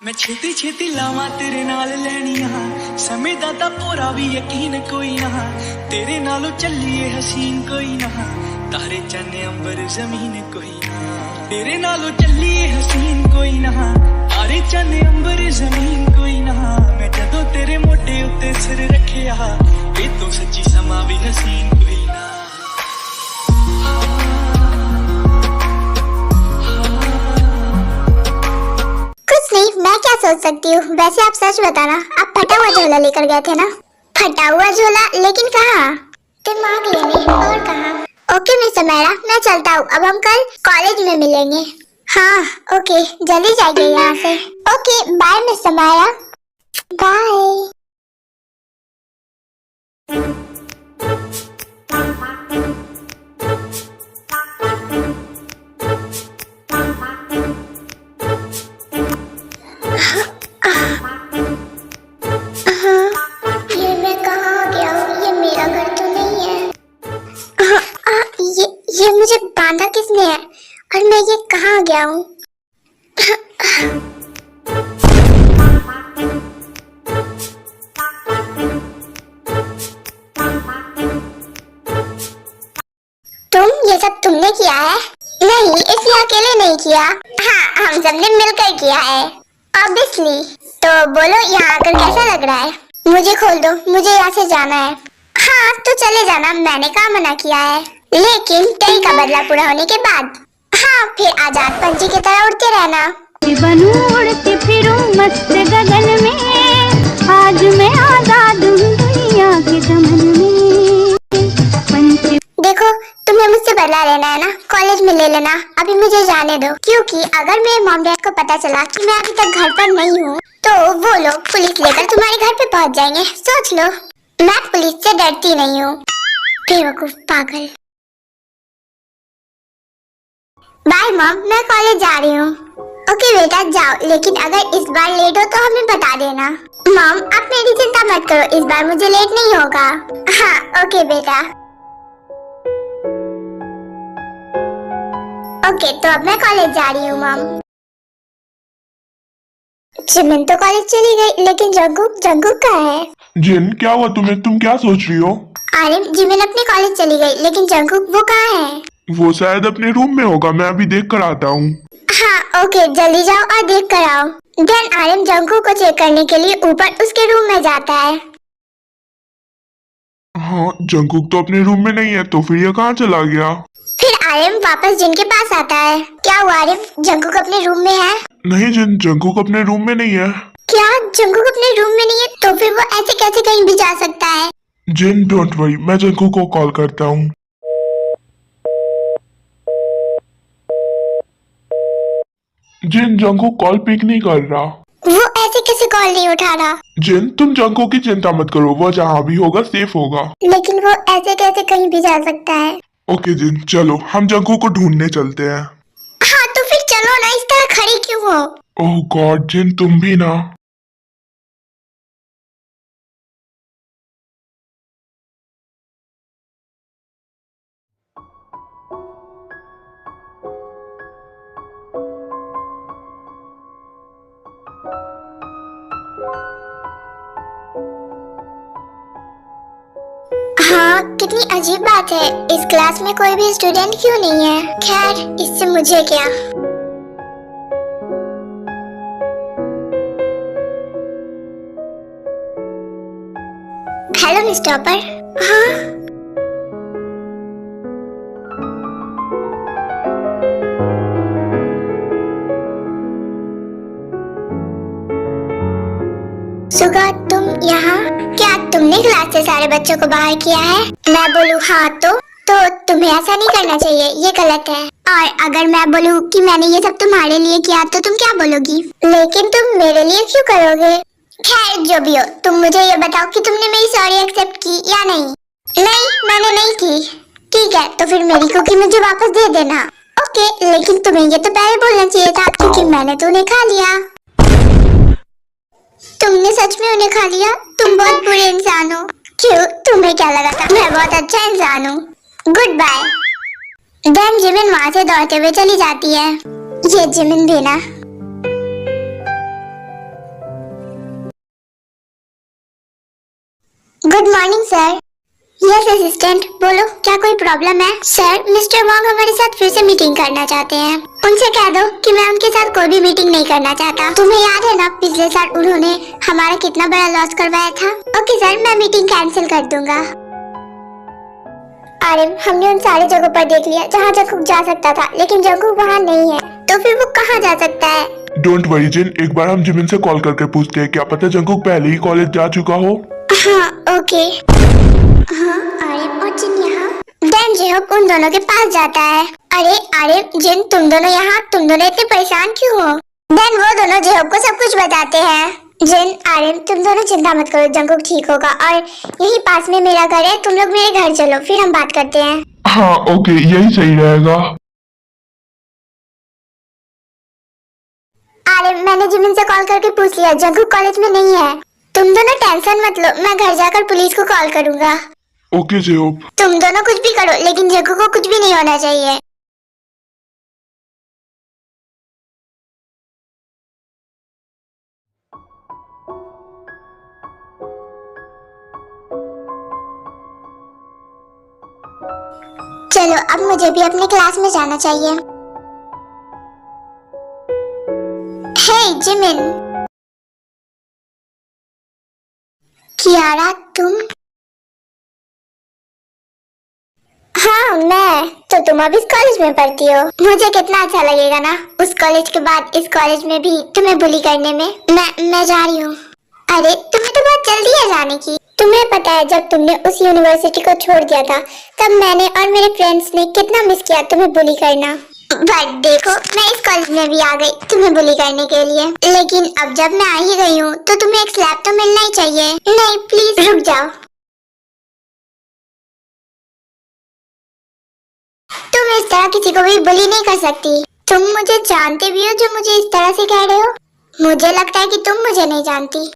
मैं छेती छेती लावा तेरे नाल लैनिया समय दा तां पूरा भी यकीन कोई ना तेरे नालों चलिए हसीन कोई ना तारे चन्ने अंबर जमीन कोई ना तेरे नालों चलिए हसीन कोई ना तारे चन्ने अंबर जमीन कोई ना मैं जदों तेरे मोटे उत्ते सिर रखिया ये तो सच्ची समा भी हसीन कोई ना। नहीं, मैं क्या सोच सकती हूँ। वैसे आप सच बताना, आप फटा हुआ झोला लेकर गए थे ना? फटा हुआ झोला? लेकिन कहाँ? दिमाग लेने और कहाँ? ओके मिस मैडम, मैं चलता हूँ। अब हम कल कॉलेज में मिलेंगे। हाँ ओके, जल्दी जाइए यहाँ से। Okay bye miss madam. Bye. ये मुझे बांधा किसने है और मैं ये कहाँ गया हूँ? ये सब तुमने किया है? नहीं, इसलिए अकेले नहीं किया। हाँ, हम सबने मिलकर किया है ऑब्वियसली। तो बोलो यहाँ आकर कैसा लग रहा है? मुझे खोल दो, मुझे यहाँ से जाना है। हाँ तो चले जाना, मैंने कहाँ मना किया है, लेकिन कई का बदला पूरा होने के बाद। हाँ फिर आजाद पंछी की तरह उड़ते रहना। बनूं उड़ती फिरूं मस्त गगन में, आज मैं आजाद हूँ दुनिया के चमन में। पंछी देखो तुम्हें मुझसे बदला लेना है ना, कॉलेज में ले लेना, अभी मुझे जाने दो। क्योंकि अगर मेरे मॉम डैड को पता चला कि मैं अभी तक घर पर नहीं हूँ तो वो लोग पुलिस लेकर तुम्हारे घर पे पहुँच जाएंगे। सोच लो, मैं पुलिस से डरती नहीं हूँ। बेवकूफ पागल। बाय मॉम, मैं कॉलेज जा रही हूँ। ओके बेटा जाओ, लेकिन अगर इस बार लेट हो तो हमें बता देना। मॉम आप मेरी चिंता मत करो, इस बार मुझे लेट नहीं होगा। हाँ ओके बेटा। ओके तो अब मैं कॉलेज जा रही हूँ मॉम। जिमिन तो कॉलेज चली गई, लेकिन जंगकुक कहाँ है? जिन क्या हुआ तुम्हें, तुम क्या सोच रही हो? आर्यन, जिमिन अपने कॉलेज चली गई, लेकिन जंगकुक वो कहाँ है? वो शायद अपने रूम में होगा, मैं अभी देख कर आता हूँ। हाँ ओके, जल्दी जाओ और देख कर आओ। देन आर्यन जंगकुक को चेक करने के लिए ऊपर उसके रूम में जाता है। हाँ जंगकुक तो अपने रूम में नहीं है, तो फिर ये कहाँ चला गया? फिर आर्यन वापस जिन के पास आता है। क्या हुआ आर्यन, जंगकुक अपने रूम में है? नहीं जिन, जंगकुक अपने रूम में नहीं है। क्या जंगकुक अपने रूम में नहीं है? तो फिर वो ऐसे कैसे कहीं भी जा सकता है? जिन डोंट वरी, मैं जंगकुक को कॉल करता हूँ। जिन जंगकुक कॉल पिक नहीं कर रहा। वो ऐसे कैसे कॉल नहीं उठा रहा? जिन तुम जंगकुक की चिंता मत करो, वो जहाँ भी होगा सेफ होगा। लेकिन वो ऐसे कैसे कहीं भी जा सकता है? ओके जिन चलो, हम जंगकुक को ढूंढने चलते हैं। हाँ तो फिर चलो ना, इस तरह खड़ी क्यों हो? ओह गॉड जिन तुम भी ना। हाँ कितनी अजीब बात है, इस क्लास में कोई भी स्टूडेंट क्यों नहीं है? खैर इससे मुझे क्या। Hello miss topper. हाँ सुगा, तुम यहाँ? क्या तुमने क्लास से सारे बच्चों को बाहर किया है? मैं बोलूँ हाँ तो तुम्हें ऐसा नहीं करना चाहिए, ये गलत है। और अगर मैं बोलूँ कि मैंने ये सब तुम्हारे लिए किया तो तुम क्या बोलोगी? लेकिन तुम मेरे लिए क्यों करोगे? खैर जो भी हो, तुम मुझे ये बताओ कि तुमने मेरी सॉरी एक्सेप्ट की या नहीं? नहीं मैंने नहीं की। ठीक है तो फिर मेरी कुकी मुझे वापस दे देना। ओके, लेकिन तुम्हें ये तो पहले बोलना चाहिए था, क्योंकि मैंने तो उन्हें खा लिया। तुमने सच में उन्हें खा लिया? तुम बहुत बुरे इंसान हो। क्यों, तुम्हें क्या लगा था मैं बहुत अच्छा इंसान हूँ? Good bye. देन जिमिन वहाँ से दौड़ते हुए चली जाती है। ये जिमिन भी ना। Good morning sir. Yes assistant, बोलो क्या कोई प्रॉब्लम है? सर, मिस्टर वॉन्ग हमारे साथ फिर से मीटिंग करना चाहते हैं। उनसे कह दो कि मैं उनके साथ कोई भी मीटिंग नहीं करना चाहता। तुम्हें याद है ना पिछले साल उन्होंने हमारा कितना बड़ा लॉस करवाया था? ओके सर, मैं मीटिंग कैंसिल कर दूंगा। आरिफ, हमने उन सारी जगहों पर देख लिया जहाँ जंगकुक जा सकता था, लेकिन जंगकुक वहाँ नहीं है, तो फिर वो कहाँ जा सकता है? डोंट वरी जिन, एक बार हम जिमिन से कॉल करके पूछते हैं, क्या पता जंगकुक पहले ही कॉलेज जा चुका हो। हाँ ओके। हाँ, आरिफ और जिन यहाँ। देन जेहोक उन दोनों के पास जाता है। अरे आरिफ, जिन, तुम दोनों यहाँ, तुम दोनों इतने परेशान क्यों हो? देन वो दोनों जेहोक को सब कुछ बताते हैं। जिन, आरिफ, तुम दोनों चिंता मत करो, जंगकुक ठीक होगा और यही पास में मेरा घर है, तुम लोग मेरे घर चलो, फिर हम बात करते हैं। हाँ ओके, यही सही रहेगा। आरिफ, मैंने जिमिन से कॉल करके पूछ लिया, जंगकुक कॉलेज में नहीं है। तुम दोनों टेंशन मत लो, मैं घर जाकर पुलिस को कॉल करूंगा। ओके जेहोक। तुम दोनों कुछ भी करो, लेकिन जंगकुक को कुछ भी नहीं होना चाहिए। चलो अब मुझे भी अपने क्लास में जाना चाहिए। हे जिमिन। कियारा, तुम? हाँ मैं। तो तुम अब इस कॉलेज में पढ़ती हो। मुझे कितना अच्छा लगेगा ना उस कॉलेज के बाद इस कॉलेज में भी तुम्हें बुली करने में। मैं जा रही हूँ। अरे तुम्हें तो बहुत जल्दी है जाने की। तुम्हें पता है जब तुमने उस यूनिवर्सिटी को छोड़ दिया था तब मैंने और मेरे फ्रेंड्स ने कितना मिस किया तुम्हें बुली करना। बट देखो मैं इस कॉलेज में भी आ गई तुम्हें बुली करने के लिए, लेकिन अब जब मैं आ ही गई हूँ तो तुम्हें एक स्लैप तो मिलना ही चाहिए। नहीं प्लीज रुक जाओ। तुम इस तरह किसी को भी बुली नहीं कर सकती। तुम मुझे जानते भी हो जो मुझे इस तरह से कह रहे हो? मुझे लगता है कि तुम मुझे नहीं जानती।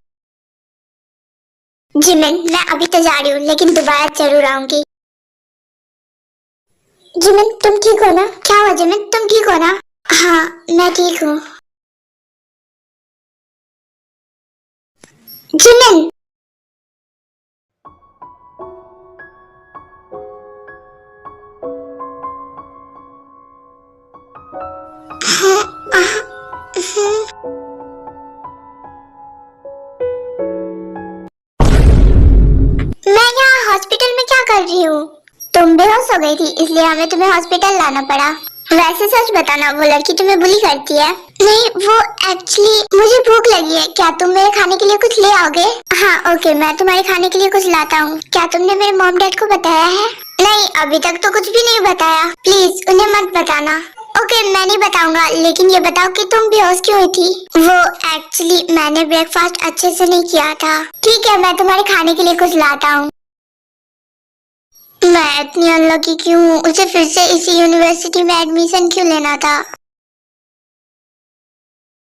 जिमिन, मैं अभी तो जा रही हूँ लेकिन दोबारा जरूर आऊंगी। जिमिन तुम ठीक हो ना? क्या हुआ जिमिन, तुम ठीक हो ना? हाँ मैं ठीक हूँ। जिमिन, मैं यहाँ हॉस्पिटल में क्या कर रही हूँ? तुम बेहोश हो गई थी इसलिए हमें तुम्हें हॉस्पिटल लाना पड़ा। वैसे सच बताना, वो लड़की तुम्हें बुली करती है? नहीं, वो एक्चुअली मुझे भूख लगी है, क्या तुम मेरे खाने के लिए कुछ ले आओगे? हाँ ओके, मैं तुम्हारे खाने के लिए कुछ लाता हूँ। क्या तुमने मेरे मॉम डैड को बताया है? नहीं अभी तक तो कुछ भी नहीं बताया। प्लीज उन्हें मत बताना। ओके मैं नहीं बताऊंगा, लेकिन ये बताओ कि तुम बेहोश क्यों हुई थी? वो एक्चुअली मैंने ब्रेकफास्ट अच्छे से नहीं किया था। ठीक है मैं तुम्हारे खाने के लिए कुछ लाता हूँ। मैं इतनी अनलकी क्यों हूँ? उसे फिर से इसी यूनिवर्सिटी में एडमिशन क्यों लेना था?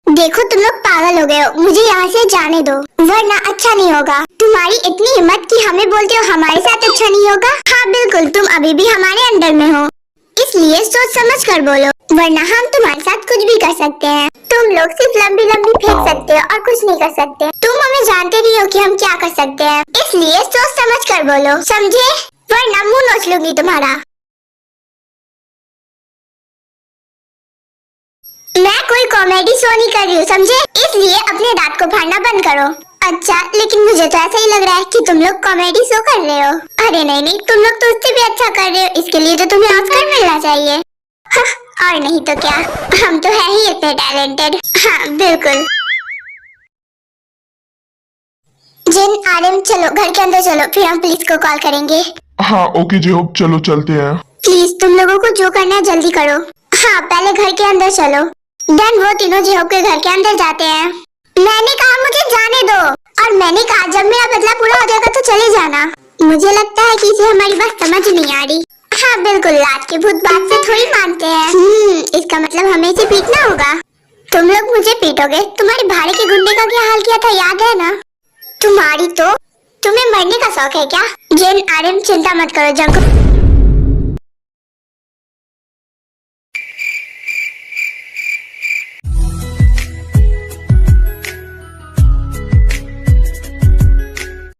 देखो तुम लोग पागल हो गए हो, मुझे यहाँ से जाने दो वरना अच्छा नहीं होगा। तुम्हारी इतनी हिम्मत कि हमें बोलते हो हमारे साथ अच्छा नहीं होगा? हाँ बिल्कुल, तुम अभी भी हमारे अंडर में हो, इसलिए सोच समझ कर बोलो वरना हम तुम्हारे साथ कुछ भी कर सकते हैं। तुम लोग सिर्फ लंबी लंबी फेंक सकते हो और कुछ नहीं कर सकते। तुम हमें जानते नहीं हो कि हम क्या कर सकते हैं, इसलिए सोच समझ कर बोलो, समझे? वरना मुंह नोच लूंगी तुम्हारा। मैं कोई कॉमेडी शो नहीं कर रही हूँ, समझे? इसलिए अपने दांत को फाड़ना बंद करो। अच्छा, लेकिन मुझे तो ऐसा ही लग रहा है कि तुम लोग कॉमेडी शो कर रहे हो। अरे नहीं नहीं, तुम लोग तो उससे भी अच्छा कर रहे हो, इसके लिए तो तुम्हें ऑस्कर मिलना चाहिए। और नहीं तो क्या, हम तो है ही इतने टैलेंटेड। हाँ बिल्कुल। जिन, आरिम, चलो घर के अंदर चलो, फिर हम पुलिस को कॉल करेंगे। हाँ ओके जेहोक, चलो चलते हैं। प्लीज तुम लोगों को जो करना है जल्दी करो। हाँ पहले घर के अंदर चलो। देन वो तीनों जेहोक के घर के अंदर जाते हैं। मैंने कहा मुझे जाने दो, और मैंने कहा जब मेरा बदला पूरा हो जाएगा तो चले जाना। मुझे लगता है कि इसे हमारी बात समझ नहीं आ रही। हाँ बिल्कुल, रात के भूत बात से थोड़ी मानते हैं। इसका मतलब हमें इसे पीटना होगा। तुम लोग मुझे पीटोगे? तुम्हारे भाड़े के गुंडे का क्या हाल किया था याद है ना? तुम्हारी तो, तुम्हें मरने का शौक है क्या? जिन, आरिम चिंता मत करो, जंगकुक